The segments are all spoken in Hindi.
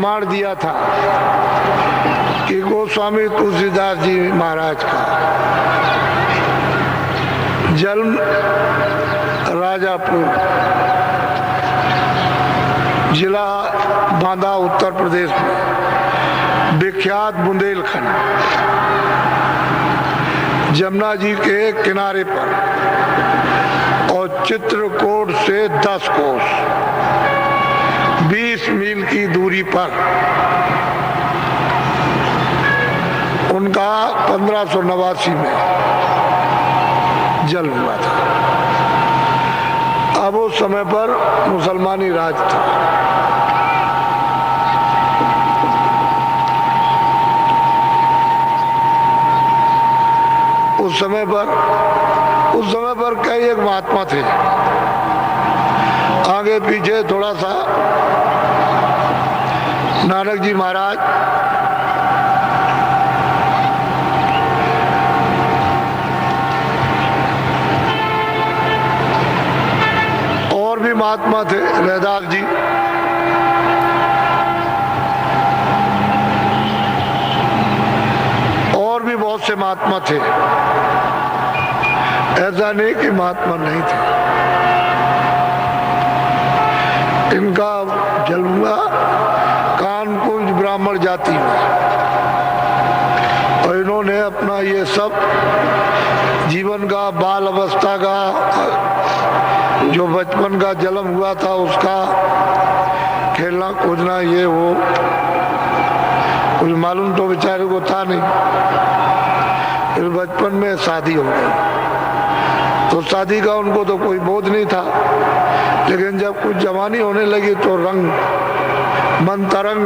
प्रमाण दिया था कि गोस्वामी तुलसीदास जी महाराज का जन्म राजापुर, जिला बांदा, उत्तर प्रदेश में, विख्यात बुंदेलखंड, जमुना जी के किनारे पर और चित्रकूट से 10 कोस 20 मील की दूरी पर उनका 1589 में जन्म हुआ था। अब उस समय पर मुसलमानी राज था। उस समय पर कई एक महात्मा थे। आगे पीछे थोड़ा सा नानक जी महाराज, और भी महात्मा थे, रैदास जी, और भी बहुत से महात्मा थे। ऐसा नहीं कि महात्मा नहीं थे। इनका जन्म हुआ कानकुंज ब्राह्मण जाति में, और इन्होंने अपना ये सब जीवन का, बाल अवस्था का, जो बचपन का जन्म हुआ था उसका खेलना कूदना, ये वो कुछ मालूम तो बेचारे को था नहीं। फिर बचपन में शादी हो गई, तो शादी का उनको तो कोई बोझ नहीं था। लेकिन जब कुछ जवानी होने लगी तो रंग मन तरंग,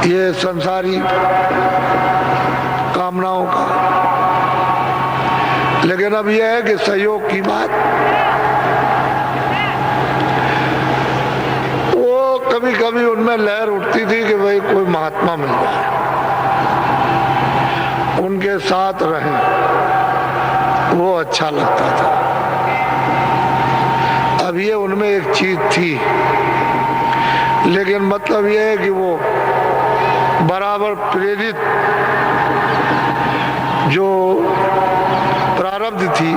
ये संसारी कामनाओं का। लेकिन अब यह है कि सहयोग की बात, वो कभी कभी उनमें लहर उठती थी कि भाई कोई महात्मा मिल जाए, उनके साथ रहें, वो अच्छा लगता था। अब ये उनमें एक चीज थी, लेकिन मतलब ये है कि वो बराबर प्रेरित जो प्रारब्ध थी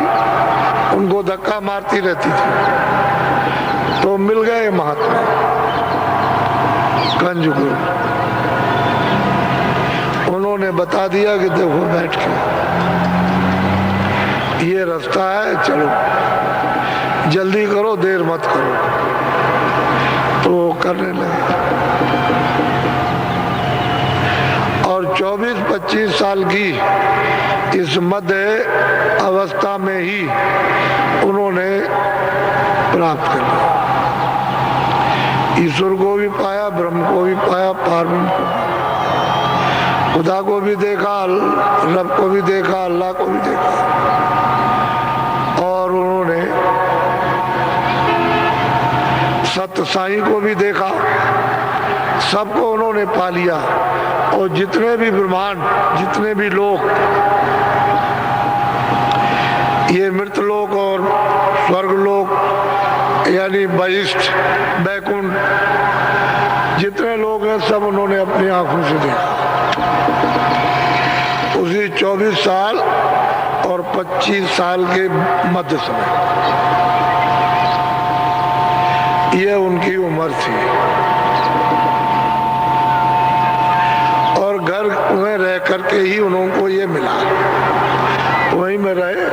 उनको धक्का मारती रहती थी। तो मिल गए महात्मा कंज गुरु, उन्होंने बता दिया कि देखो बैठ के ये रास्ता है, चलो जल्दी करो, देर मत करो। तो करने लगे, और 24-25 साल की इस मध्य अवस्था में ही उन्होंने प्राप्त कर लिया। ईश्वर को भी पाया, ब्रह्म को भी पाया, पारब्रह्म को, खुदा को भी देखा, रब को भी देखा, अल्लाह को भी देखा, और उन्होंने सत्य साईं को भी देखा। सबको उन्होंने पा लिया। और जितने भी ब्रह्मांड, जितने भी लोग, ये मृत लोक और स्वर्ग लोक, यानी वशिष्ठ, बैकुंठ, जितने लोग हैं सब उन्होंने अपनी आंखों से देखा। उसी 24 साल और 25 साल के मध्य समय, ये उनकी उम्र थी। और घर में रह करके ही उनको ये मिला, वहीं में रहे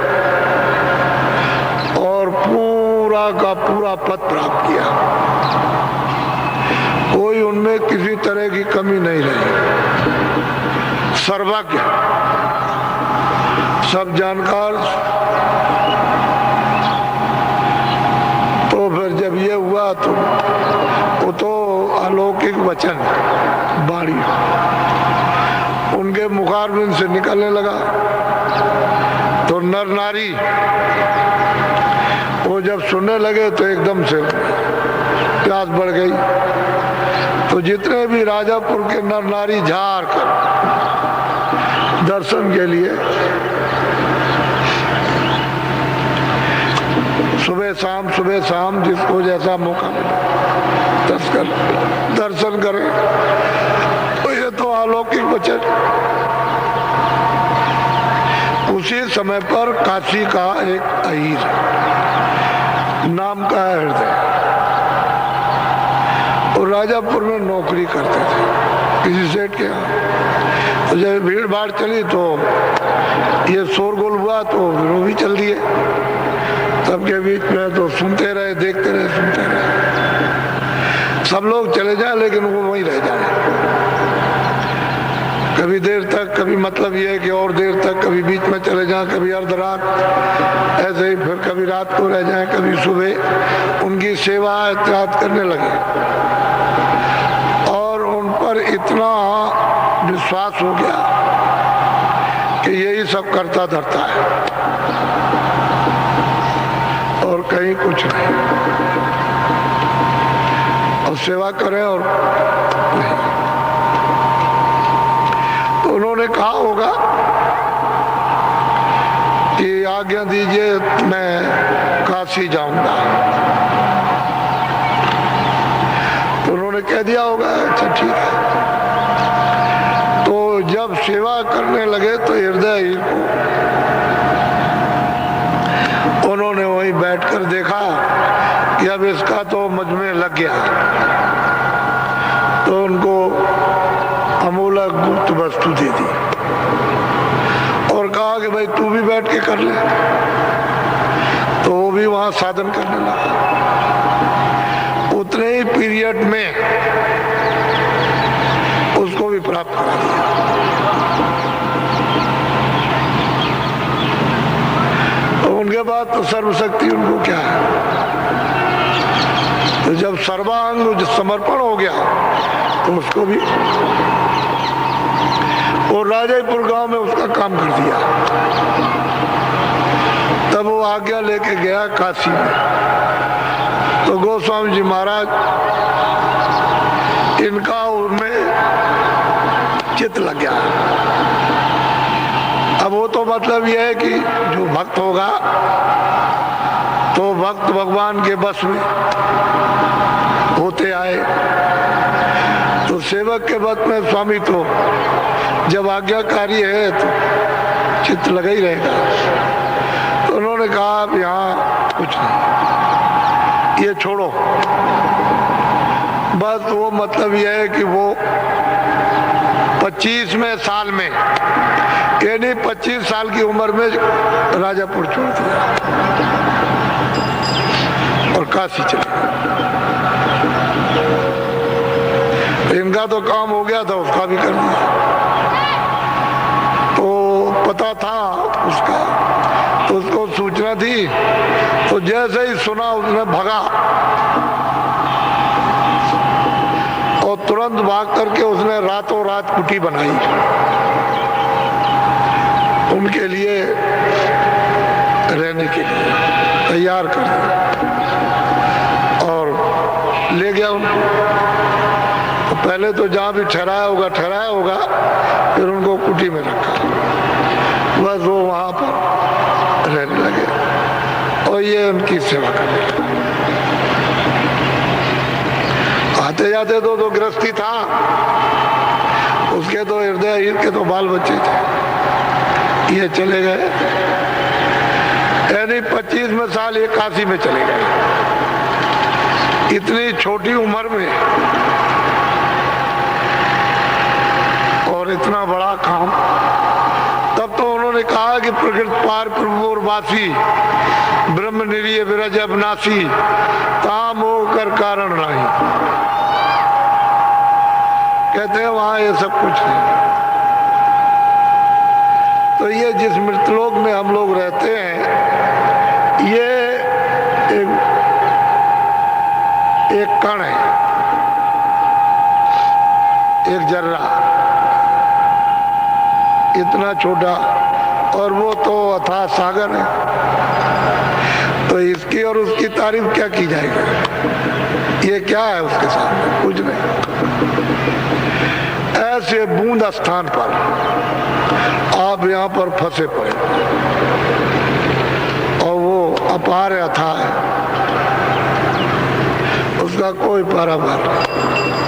और पूरा का पूरा पद प्राप्त किया। कोई उनमें किसी तरह की कमी नहीं रही, सर्वज्ञ, सब जानकार। तो फिर जब ये हुआ तो अलौकिक वचन बाणी उनके मुखारबिंद से निकलने लगा। तो नर नारी वो जब सुनने लगे तो एकदम से प्यास बढ़ गई। तो जितने भी राजापुर के नर नारी झाड़ कर दर्शन के लिए सुबह शाम जिसको जैसा मौका मिला दर्शन करें। तो ये तो अलौकिक वचन। उसी समय पर काशी का एक अहीर नाम का हृदय, और राजापुर में नौकरी करते थे किसी सेठ के यहाँ। तो जब भीड़ भाड़ चली तो ये शोरगुल हुआ तो वो भी चल दिए। सबके बीच में तो सुनते रहे, देखते रहे, सुनते रहे। सब लोग चले जाए लेकिन वो वहीं रह जाए, कभी देर तक, कभी मतलब ये है कि और देर तक, कभी बीच में चले जाएं, कभी अर्ध रात, ऐसे ही फिर कभी रात को रह जाएं, कभी सुबह। उनकी सेवा एहतियात करने लगे और उन पर इतना विश्वास हो गया कि यही सब करता धरता है और कहीं कुछ नहीं, और सेवा करें और नहीं। तो उन्होंने कहा होगा कि आज्ञा दीजिए मैं काशी जाऊंगा। तो उन्होंने कह दिया होगा अच्छा ठीक है। तो जब सेवा करने लगे तो हृदय को उन्होंने वहीं बैठकर देखा कि अब इसका तो मुझ में लग गया। तो उनको अमूलक गुप्त वस्तु दे दी और कहा कि भाई तू भी बैठ के कर ले। तो वो भी वहां साधन करने लगा। उतने ही पीरियड में उसको भी प्राप्त करा दिया। तो उनके बाद तो सर्वशक्ति उनको क्या है। तो जब सर्वांग समर्पण हो गया तो उसको भी, और राजापुर गांव में उसका काम कर दिया। तब वो आज्ञा लेके गया काशी में। तो गोस्वामी जी महाराज इनका उनमें चित्त लग गया। अब वो तो मतलब यह है कि जो भक्त होगा तो भक्त भगवान के बस में होते आए। तो सेवक के बस में स्वामी तो जब आज्ञाकारी है तो चित्त लगा ही रहेगा। तो उन्होंने कहा अब यहाँ कुछ नहीं, ये छोड़ो। बस वो मतलब यह है कि वो 25वें साल में, यानी 25 साल की उम्र में राजापुर छोड़ दिया और काशी चले। इनका तो काम हो गया था, उसका भी कर दिया। तो पता था उसका, तो उसको सूचना थी। तो जैसे ही सुना उसने भगा और तुरंत भाग करके उसने रातों रात कुटी बनाई उनके लिए, रहने के लिए तैयार कर और ले गया उनको। तो पहले तो जहाँ भी ठहराया होगा, फिर उनको कुटी में रखा। बस वो वहाँ पर रहने लगे और ये उनकी सेवा करने लगे। आते जाते तो गृहस्थी था, उसके तो हृदय के तो बाल बच्चे थे। ये चले गए, यानी 25वें साल ये काशी में चले गए। इतनी छोटी उम्र में और इतना बड़ा काम। तब तो उन्होंने कहा कि प्रकृत पार प्रभु वासी ब्रह्म निरीय विरज अविनाशी ताम होकर कारण नहीं। कहते हैं वहां ये सब कुछ नहीं। तो ये जिस मृतलोक में हम लोग रहते हैं, ये एक कण है, एक जर्रा, इतना छोटा, और वो तो अथाह सागर है। तो इसकी और उसकी तारीफ क्या की जाएगी। ये क्या है उसके सामने, कुछ नहीं। ऐसे बूंद स्थान पर आप यहाँ पर फंसे पड़े और वो अपार अथाह है। उसका उसका कोई पारावार नहीं।